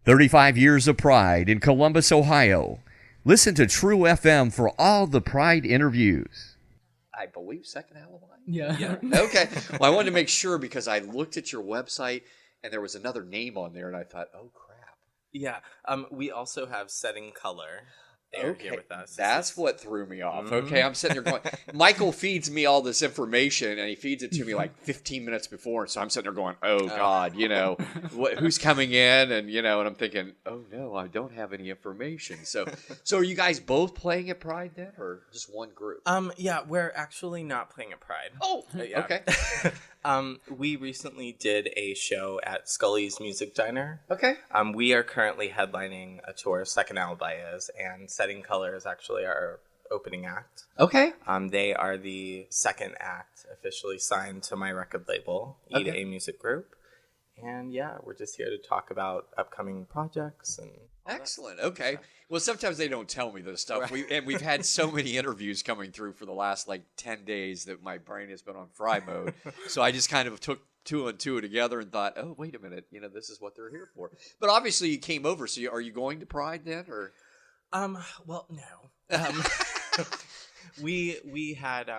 35 years of pride in Columbus, Ohio. Listen to TrueFM for all the Pride interviews. I believe Second Alibi? Yeah. Okay. Well, I wanted to make sure because I looked at your website and there was another name on there and I thought, oh, crap. Yeah. We also have Setting Color. They're here with us. That's what threw me off. Okay, I'm sitting there going, Michael feeds me all this information, and he feeds it to me like 15 minutes before, so I'm sitting there going, oh, God, who's coming in? And, and I'm thinking, oh, no, I don't have any information. So are you guys both playing at Pride then, or just one group? Yeah, we're actually not playing at Pride. Oh, yeah. Okay. We recently did a show at Scully's Music Diner. Okay. We are currently headlining a tour, Second Alibi is, and Setting Color is actually our opening act. Okay. They are the second act officially signed to my record label, E2A Music Group. And yeah, we're just here to talk about upcoming projects and excellent. Okay. Well, sometimes they don't tell me this stuff. Right. We've had so many interviews coming through for the last 10 days that my brain has been on fry mode. So I just kind of took two and two together and thought, oh, wait a minute, this is what they're here for. But obviously you came over, so are you going to Pride then, or? Well, no. We had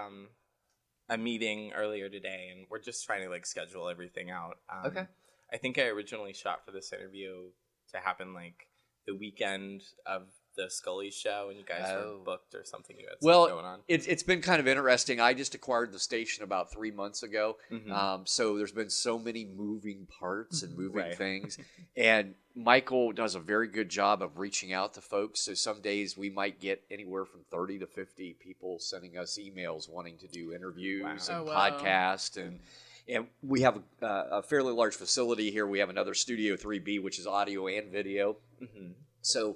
a meeting earlier today, and we're just trying to schedule everything out. Okay. I think I originally shot for this interview to happen the weekend of the Scully show, and you guys were booked or something. You had something going on. It's been kind of interesting. I just acquired the station about 3 months ago, Mm-hmm. so there's been so many moving parts and moving things. And Michael does a very good job of reaching out to folks. So some days we might get anywhere from 30 to 50 people sending us emails wanting to do interviews and podcasts and we have a fairly large facility here. We have another Studio 3B, which is audio and video. Mm-hmm. So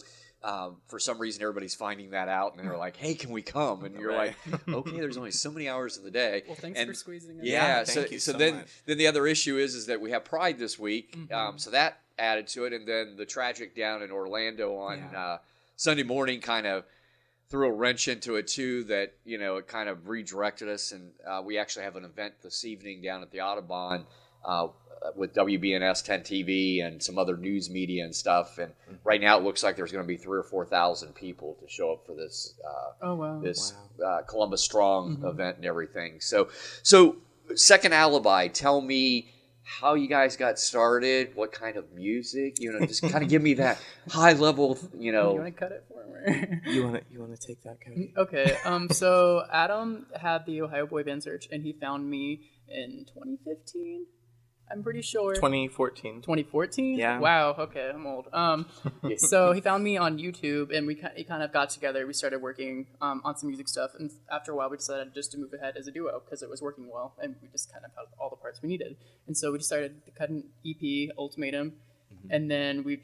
for some reason, everybody's finding that out, and they're like, hey, can we come? And you're like, okay, there's only so many hours in the day. Well, thanks for squeezing in. Yeah, thank you so then the other issue is that we have Pride this week, so that added to it. And then the tragic down in Orlando on Sunday morning kind of threw a wrench into it too, that it kind of redirected us, and we actually have an event this evening down at the Audubon with WBNS 10 TV and some other news media and stuff, and right now it looks like there's going to be 3,000 or 4,000 people to show up for this Columbus Strong event and everything. So Second Alibi, tell me how you guys got started, what kind of music, just kind of give me that high level, You want to cut it for me? You want to take that, Cody? Okay. So Adam had the Ohio Boy Band search, and he found me in 2015. I'm pretty sure. 2014. 2014? Yeah. Wow. Okay, I'm old. So he found me on YouTube, and we kind of got together. We started working on some music stuff, and after a while, we decided just to move ahead as a duo because it was working well, and we just kind of had all the parts we needed. And so we just started to cut an EP, Ultimatum, and then we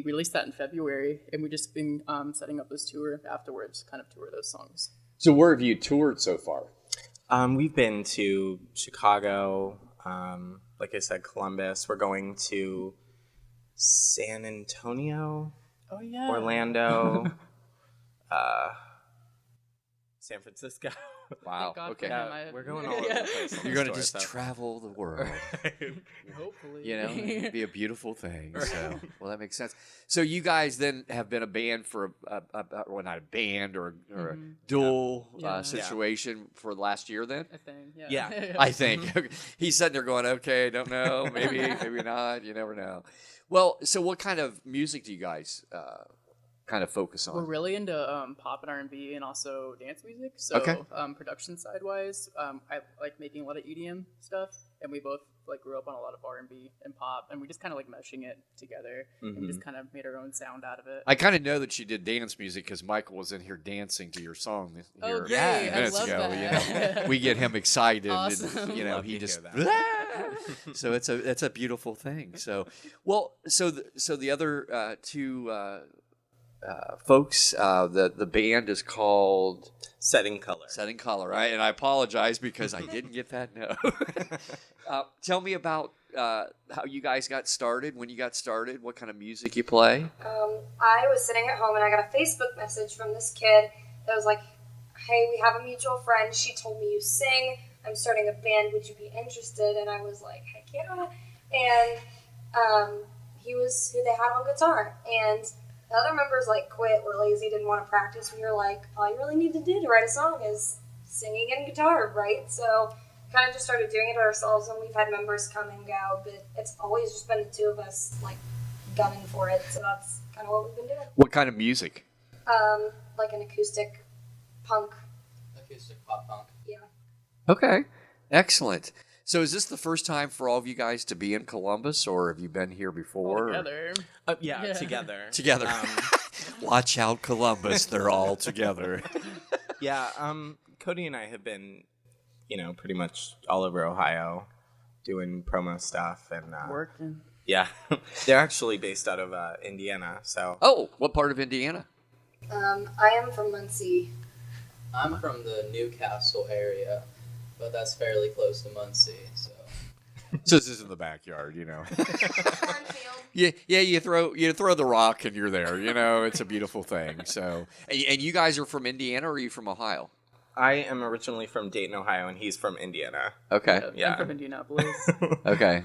released that in February, and we've just been setting up this tour afterwards, kind of tour those songs. So where have you toured so far? We've been to Chicago. Like I said, Columbus. We're going to San Antonio, Orlando, San Francisco. Wow. Okay. We're going all over the place. You're going to just travel the world. Hopefully. Be a beautiful thing. So, well, that makes sense. So you guys then have been a band for well, not a band or a dual situation for the last year then? I think, Yeah. I think. He's sitting there going, okay, don't know, maybe not, you never know. Well, so what kind of music do you guys kind of focus on? We're really into pop and R&B and also dance music. So production side wise, I like making a lot of EDM stuff, and we both grew up on a lot of R&B and pop, and we just kind of meshing it together and just kind of made our own sound out of it. I kind of know that you did dance music because Michael was in here dancing to your song here minutes ago. That. We get him excited. Awesome. And, he just so it's a beautiful thing. So the other two folks, the band is called Setting Color. Setting Color, right? And I apologize because I didn't get that note. Tell me about how you guys got started, when you got started, what kind of music you play. I was sitting at home and I got a Facebook message from this kid that was like, hey, we have a mutual friend. She told me you sing. I'm starting a band. Would you be interested? And I was like, heck yeah. And he was who they had on guitar. And the other members like quit, were lazy, didn't want to practice. We were like, all you really need to do to write a song is singing and guitar, right? So kind of just started doing it ourselves, and we've had members come and go, but it's always just been the two of us like gunning for it. So that's kind of what we've been doing. What kind of music? Like an acoustic punk. Acoustic pop punk. Yeah. Okay, excellent. So is this the first time for all of you guys to be in Columbus, or have you been here before? Together. Yeah, together. Together. Watch out, Columbus. They're all together. Yeah, Cody and I have been, pretty much all over Ohio doing promo stuff and Working. Yeah, they're actually based out of Indiana. So. Oh, what part of Indiana? I am from Muncie. I'm from the Newcastle area, but that's fairly close to Muncie, so. So this is in the backyard, Cornfield. Yeah, you throw the rock and you're there. It's a beautiful thing. So, and you guys are from Indiana, or are you from Ohio? I am originally from Dayton, Ohio, and he's from Indiana. Okay. Yeah. I'm from Indianapolis. Okay.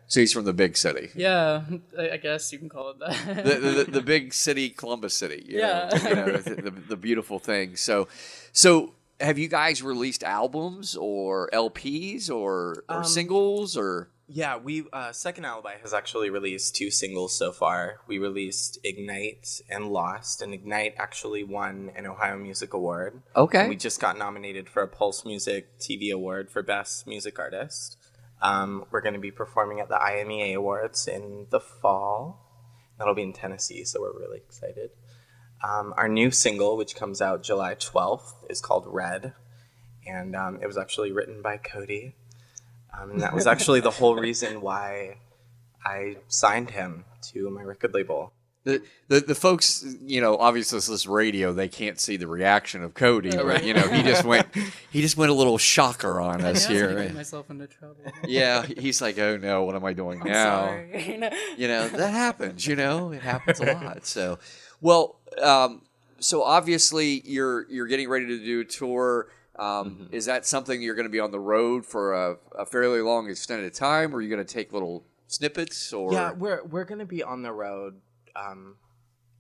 So he's from the big city. Yeah, I guess you can call it that. The big city, Columbus City. Yeah. The beautiful thing. So have you guys released albums or LPs or singles or? Yeah, we Second Alibi has actually released 2 singles so far. We released Ignite and Lost, and Ignite actually won an Ohio Music Award. Okay. And we just got nominated for a Pulse Music TV Award for Best Music Artist. We're going to be performing at the IMEA Awards in the fall. That'll be in Tennessee, so we're really excited. Our new single, which comes out July 12th, is called Red, and it was actually written by Cody. And that was actually the whole reason why I signed him to my record label. The folks, obviously this is radio, they can't see the reaction of Cody, but he just went a little shocker on us here. I get myself into trouble. Yeah, he's like, oh no, what am I doing now? Sorry. That happens. It happens a lot. So, well, so obviously you're getting ready to do a tour. Is that something you're going to be on the road for a fairly long extended time, or are you going to take little snippets? Or yeah, we're going to be on the road.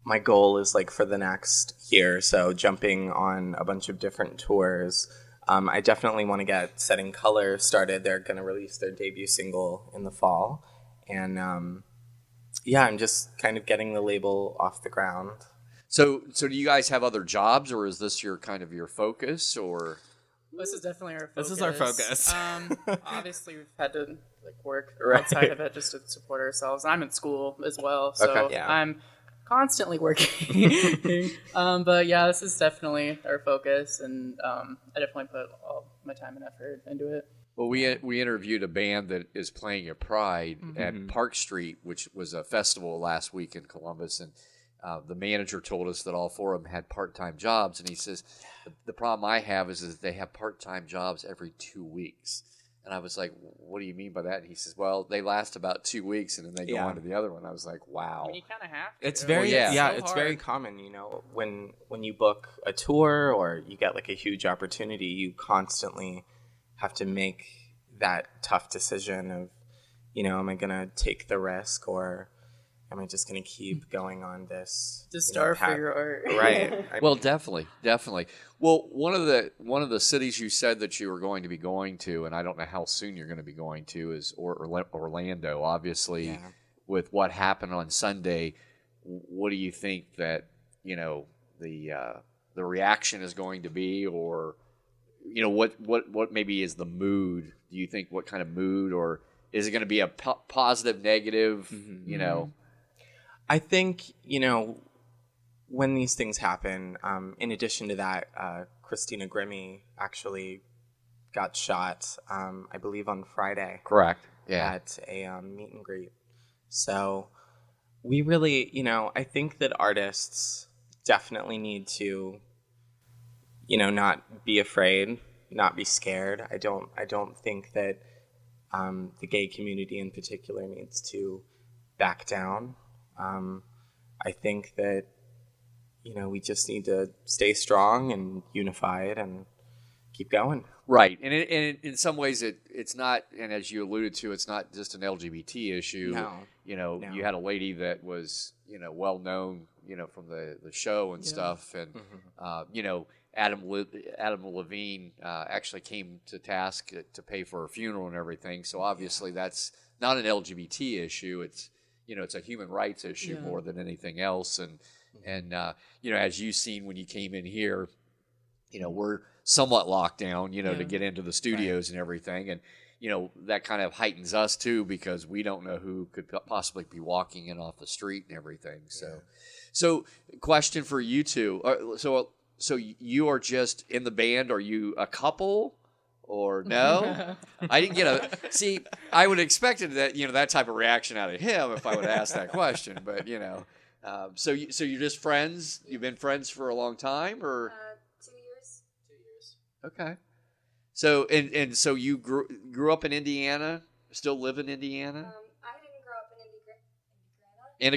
My goal is for the next year, so jumping on a bunch of different tours. I definitely want to get Setting Color started. They're going to release their debut single in the fall, and I'm just kind of getting the label off the ground. So do you guys have other jobs, or is this your focus, or? This is definitely our focus. This is our focus. Obviously, we've had to work Right. outside of it just to support ourselves. I'm in school as well, so Okay. Yeah. I'm constantly working. But yeah, this is definitely our focus, and I definitely put all my time and effort into it. Well, we interviewed a band that is playing at Pride at Park Street, which was a festival last week in Columbus, and the manager told us that all 4 of them had part-time jobs, and he says, the problem I have is that they have part-time jobs every 2 weeks. And I was like, what do you mean by that? And he says, well, they last about 2 weeks, and then they go on to the other one. I was like, wow. I mean, you kind of have to. It's very so it's hard. very common, when you book a tour or you get a huge opportunity, you constantly have to make that tough decision of, am I going to take the risk, or am I just going to keep going on this? Just starve for your art. Right. Well, definitely. Well, one of the cities you said that you were going to be going to, and I don't know how soon you're going to be going to, is Orlando. Obviously, with what happened on Sunday, what do you think that the reaction is going to be, or what maybe is the mood? Do you think what kind of mood, or is it going to be a positive, negative? I think, when these things happen, in addition to that, Christina Grimmie actually got shot, I believe on Friday. Correct. Yeah. At a meet and greet. So we really, I think that artists definitely need to, not be afraid, not be scared. I don't think that the gay community in particular needs to back down. I think that, we just need to stay strong and unified and keep going. Right, and in some ways it's not, and as you alluded to, it's not just an LGBT issue. No. No. You had a lady that was well known from the show and stuff, and Adam Levine actually came to task to pay for her funeral and everything. So obviously that's not an LGBT issue. It's it's a human rights issue more than anything else. And as you've seen when you came in here, we're somewhat locked down, to get into the studios and everything. And, that kind of heightens us too, because we don't know who could possibly be walking in off the street and everything. So question for you two. So you are just in the band. Are you a couple or no? I didn't get see, I would have expected that, that type of reaction out of him if I would have asked that question, but so you're just friends? You've been friends for a long time, or? 2 years. 2 years. Okay. So and so you grew up in Indiana, still live in Indiana? I didn't grow up in Indiana. In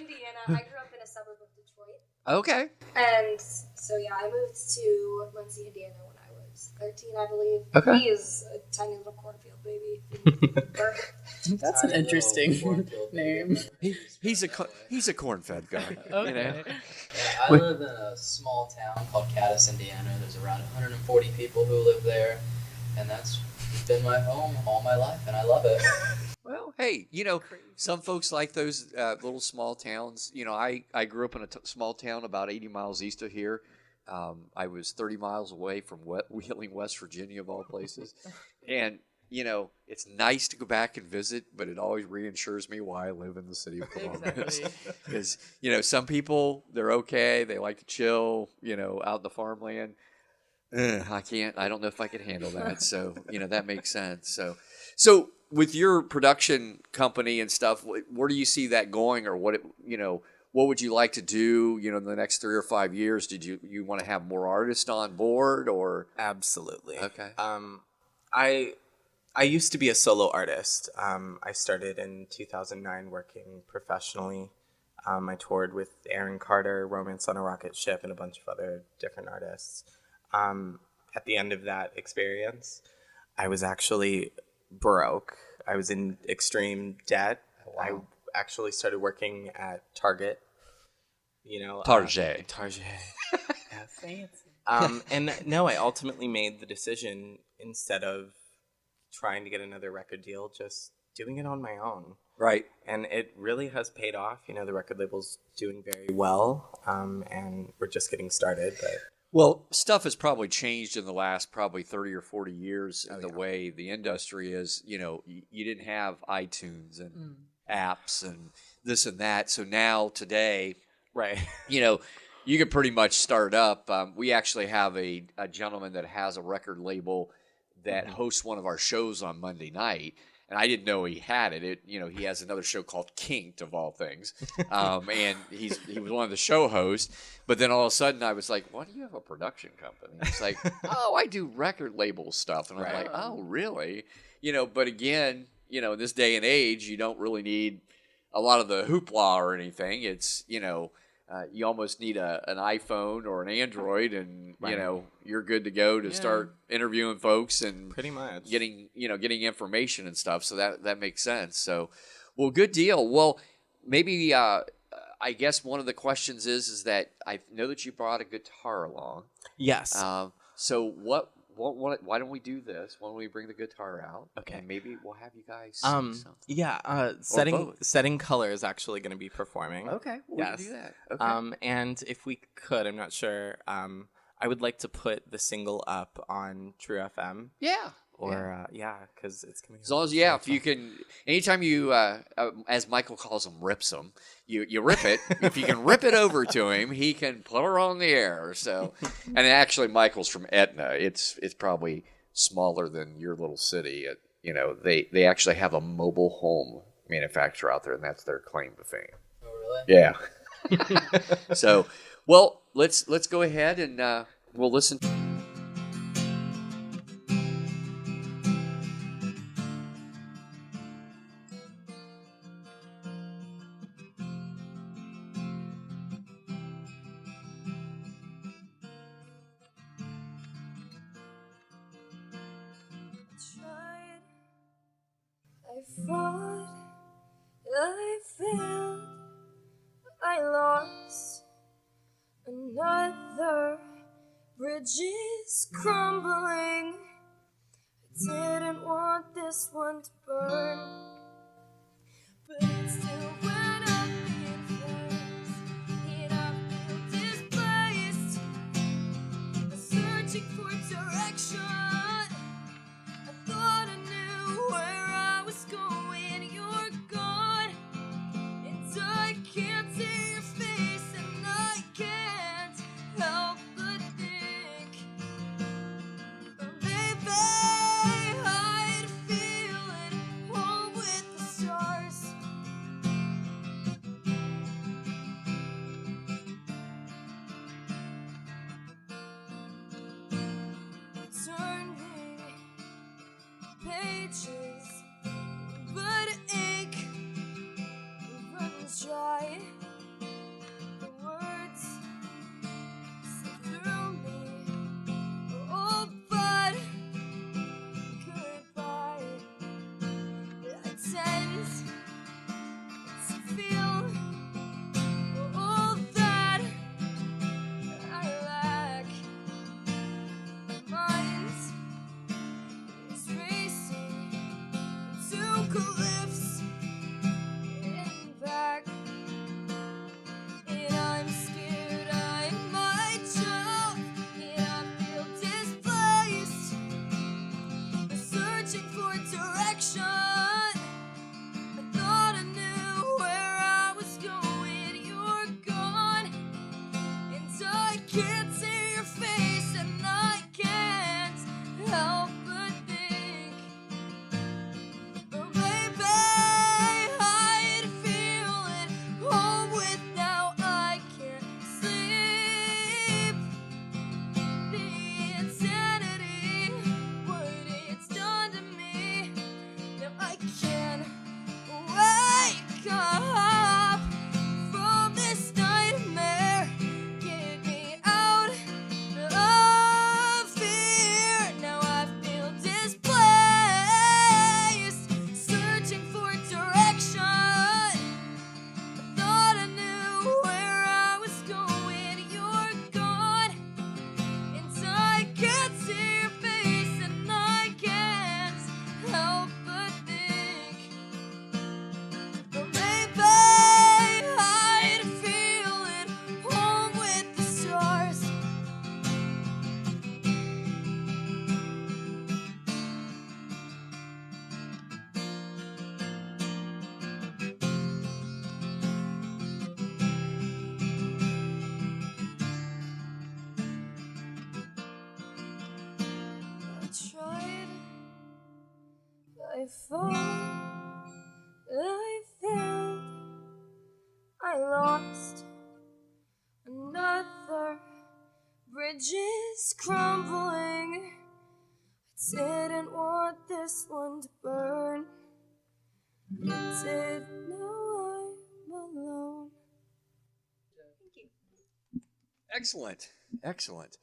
Indiana, I grew up in a suburb of Detroit. Okay. And so I moved to Muncie, Indiana when I was 13, I believe. Okay. He is a tiny little cornfield baby. That's an interesting name. He's a corn-fed guy. Okay. Yeah, I live in a small town called Caddis, Indiana. There's around 140 people who live there, and that's been my home all my life, and I love it. Well, hey, some folks like those little small towns. I grew up in a small town about 80 miles east of here. I was 30 miles away from Wheeling, West Virginia, of all places. And, it's nice to go back and visit, but it always reassures me why I live in the city of Columbus. Because, some people, they're okay. They like to chill, out in the farmland. I don't know if I could handle that. So, that makes sense. So with your production company and stuff, where do you see that going, or what would you like to do, in the next 3 or 5 years? Did you want to have more artists on board, or? Absolutely. Okay. I used to be a solo artist. I started in 2009 working professionally. I toured with Aaron Carter, Romance on a Rocket Ship, and a bunch of other different artists. At the end of that experience, I was actually broke. I was in extreme debt. Wow. I actually started working at Target. Target. Fancy. And no, I ultimately made the decision, instead of trying to get another record deal, just doing it on my own. Right. And it really has paid off. The record label's doing very well, and we're just getting started. But Well, stuff has probably changed in the last probably 30 or 40 years in the way the industry is. You didn't have iTunes and apps and this and that. So now, today, right. You could pretty much start up. We actually have a gentleman that has a record label that hosts one of our shows on Monday night. And I didn't know he had it. He has another show called Kinked, of all things, and he was one of the show hosts. But then all of a sudden, I was like, "Why do you have a production company?" It's like, "Oh, I do record label stuff," and I'm like, "Oh, really?" But again, in this day and age, you don't really need a lot of the hoopla or anything. It's you almost need an iPhone or an Android, and you're good to go to start interviewing folks and pretty much getting information and stuff. So that makes sense. So, well, good deal. Well, maybe I guess one of the questions is that I know that you brought a guitar along. Yes. So why don't we do this? Why don't we bring the guitar out? Okay. And maybe we'll have you guys sing something. Yeah. Setting Color is actually going to be performing. Okay. Well, yes. We can do that. Okay. And if we could, I'm not sure. I would like to put the single up on TrueFM. Yeah. Or because it's coming. As long as if you can, anytime you, as Michael calls them, rips them, you rip it. If you can rip it over to him, he can put her on the air. So, and actually, Michael's from Etna. It's probably smaller than your little city. They actually have a mobile home manufacturer out there, and that's their claim to fame. Oh, really? Yeah. So, well, let's go ahead and we'll listen. fought, I failed, I lost. Another bridge is crumbling. I didn't want this one to burn, but it still went up in flames. And I feel displaced, searching for direction. I thought I knew where I was going. You're gone, and I can't see your face, and I can't help but think, oh, baby, I'd feel at home with the stars. Turning pages, but ink runs dry. The words slip through me. Oh, but goodbye. I tend to feel all that I lack. Mind is racing to cliffs and back, and I'm scared I might jump, and I feel displaced, searching for direction. I thought I knew where I was going. You're gone, and I can't see your face, and I can't help but think, oh, baby, I'd feel at home without. I can't sleep. The insanity, what it's done to me. Now I can't wake up from this nightmare. Get me out of fear. Now I feel displaced, searching for direction. I thought I knew where I was going. You're gone, and I can't see your face, and I can't help but think, oh, baby, I'd feel at home with the stars. I tried, I fought, I failed, I lost. Another bridge is crumbling. I didn't want this one to burn. I did, now I'm alone. Thank you. Excellent. Excellent.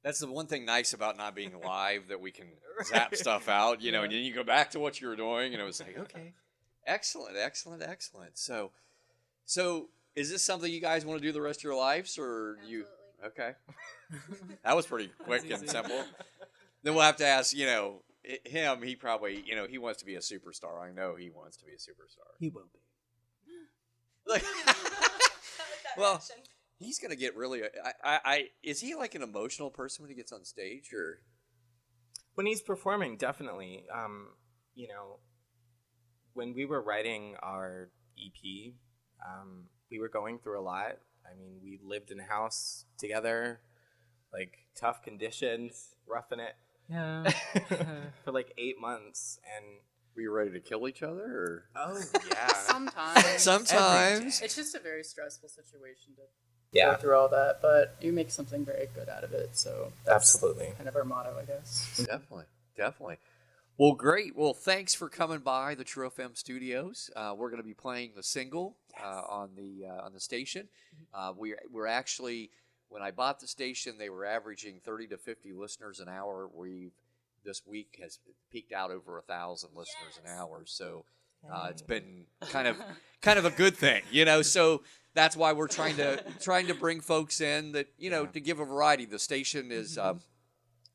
That's the one thing nice about not being live, that we can zap stuff out, you know, and then you go back to what you were doing, and it was like, okay. Excellent, excellent, excellent. So is this something you guys want to do the rest of your lives, or you? Okay. That was pretty quick and simple. Then we'll have to ask, you know, him. He probably, you know, he wants to be a superstar. I know he wants to be a superstar. He will be. Like, well, he's gonna get really. Is he like an emotional person when he gets on stage, or? When he's performing, definitely. You know, when we were writing our EP, we were going through a lot. I mean, we lived in a house together, like tough conditions, roughing it. Yeah. For like 8 months, and Were you ready to kill each other, or? oh yeah, Sometimes. Sometimes. It's just a very stressful situation to yeah, go through all that, but you make something very good out of it. So that's absolutely. kind of our motto, I guess. Definitely, definitely. Well, great. Well, thanks for coming by the TrueFM studios. We're going to be playing the single on the station. We're actually, when I bought the station, they were averaging 30 to 50 listeners an hour. We've this week has peaked out over 1,000 listeners an hour. So it's been kind of a good thing, So that's why we're trying to bring folks in that to give a variety. The station is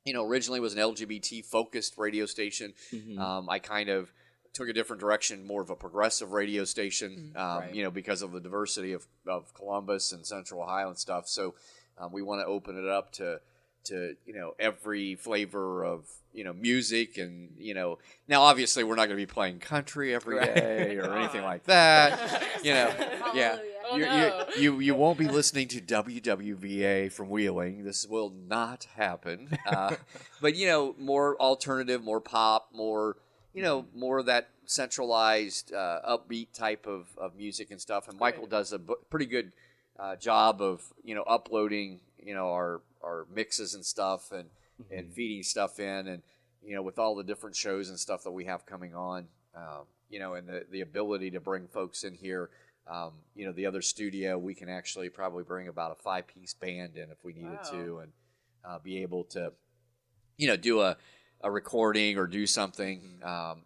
originally was an LGBT focused radio station. I kind of took a different direction, more of a progressive radio station, because of the diversity of Columbus and Central Ohio and stuff. So we want to open it up to every flavor of music, and now obviously we're not going to be playing country every day or anything like that. You won't be listening to WWVA from Wheeling. This will not happen. But more alternative, more pop, more more of that centralized, upbeat type of music and stuff. And Michael does a pretty good job of uploading our mixes and stuff, and feeding stuff in, and with all the different shows and stuff that we have coming on, and the ability to bring folks in here. The other studio, we can actually probably bring about a 5-piece band in if we needed to, and be able to do a recording or do something,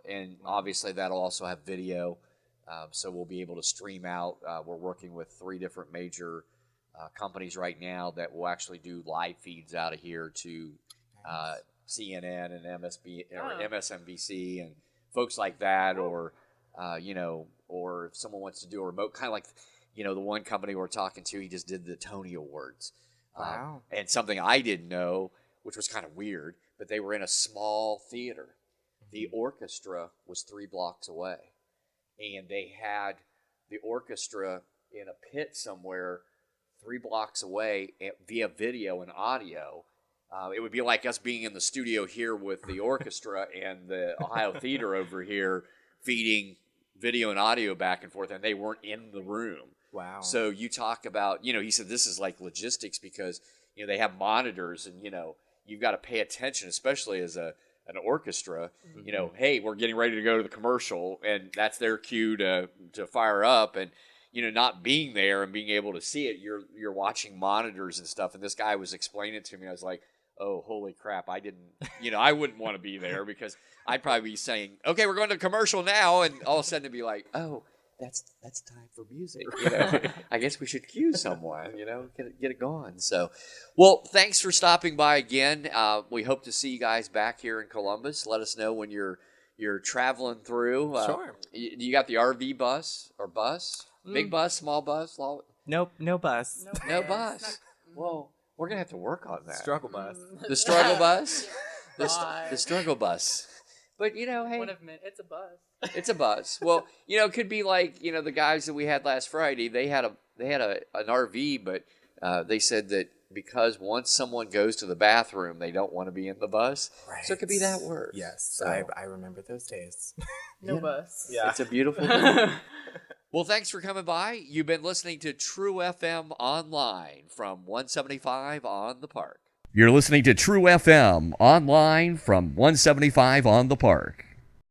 and obviously that'll also have video, so we'll be able to stream out. We're working with 3 different major companies right now that will actually do live feeds out of here to CNN and MSNBC and folks like that, or or if someone wants to do a remote, kind of like the one company we're talking to, he just did the Tony Awards. Wow. And something I didn't know, which was kind of weird, but they were in a small theater. The orchestra was 3 blocks away, and they had the orchestra in a pit somewhere 3 blocks away via video and audio. It would be like us being in the studio here with the orchestra and the Ohio Theater over here feeding video and audio back and forth, and they weren't in the room. Wow. So you talk about, he said this is like logistics, because, they have monitors, and, you've got to pay attention, especially as an orchestra. Hey, we're getting ready to go to the commercial, and that's their cue to fire up, and not being there and being able to see it, you're watching monitors and stuff. And this guy was explaining it to me. I was like, oh, holy crap! I didn't, I wouldn't want to be there, because I'd probably be saying, okay, we're going to commercial now, and all of a sudden it'd be like, oh, that's time for music. I guess we should cue someone. Get it going. So, well, thanks for stopping by again. We hope to see you guys back here in Columbus. Let us know when you're traveling through. Sure. You got the RV bus or bus? Big bus, small bus? Nope, no bus. No bus. Well, we're going to have to work on that. Struggle bus. The struggle bus? The struggle bus. But, hey. It's a bus. It's a bus. Well, it could be like, the guys that we had last Friday, they had an RV, but they said that because once someone goes to the bathroom, they don't want to be in the bus. Right. So it could be that word. Yes, So, I remember those days. No bus. Yeah. It's a beautiful thing. Well, thanks for coming by. You've been listening to TrueFM Online from 175 on the Park. You're listening to TrueFM Online from 175 on the Park.